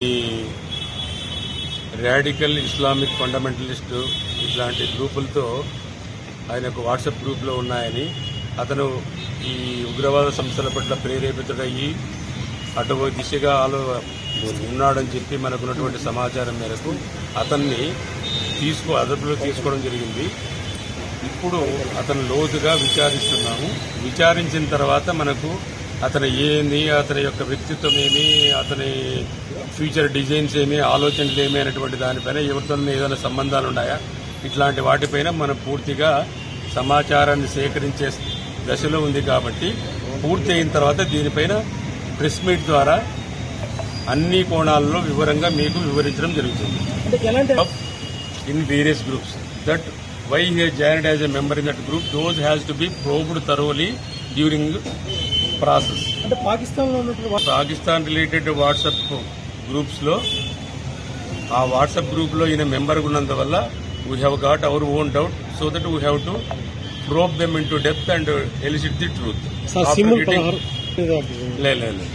ఈ radical Islamic fundamentalist ఇట్లాంటి గ్రూపులతో ఆయన ఒక వాట్సాప్ గ్రూప్లో ఉన్నాయని, అతను ఈ ఉగ్రవాద సంస్థల పట్ల ప్రేరేపితుడయ్యి అటు దిశగా ఉన్నాడని చెప్పి మనకున్నటువంటి సమాచారం మేరకు అతన్ని అదుపులో తీసుకోవడం జరిగింది. ఇప్పుడు అతను లోతుగా విచారిస్తున్నాము. విచారించిన తర్వాత మనకు అతని అతని యొక్క వ్యక్తిత్వం ఏమి, అతని ఫ్యూచర్ డిజైన్స్ ఏమి, ఆలోచనలు ఏమి అనేటువంటి దానిపైన ఎవరితో ఏదైనా సంబంధాలు ఉన్నాయా, ఇట్లాంటి వాటిపైన మనం పూర్తిగా సమాచారాన్ని సేకరించే దశలో ఉంది. కాబట్టి పూర్తి అయిన తర్వాత దీనిపైన ప్రెస్ మీట్ ద్వారా అన్ని కోణాలలో వివరంగా మీకు వివరించడం జరుగుతుంది. In various groups that why he has joined as a member in that group, those has to be probed thoroughly during process. అంటే పాకిస్తాన్ రిలేటెడ్ వాట్సాప్ గ్రూప్స్ లో ఆ వాట్సాప్ గ్రూప్ లో ఈయన మెంబర్ ఉన్నందువల్ల we have got our own doubt, so that we have to probe them into depth and elicit the truth. లేదు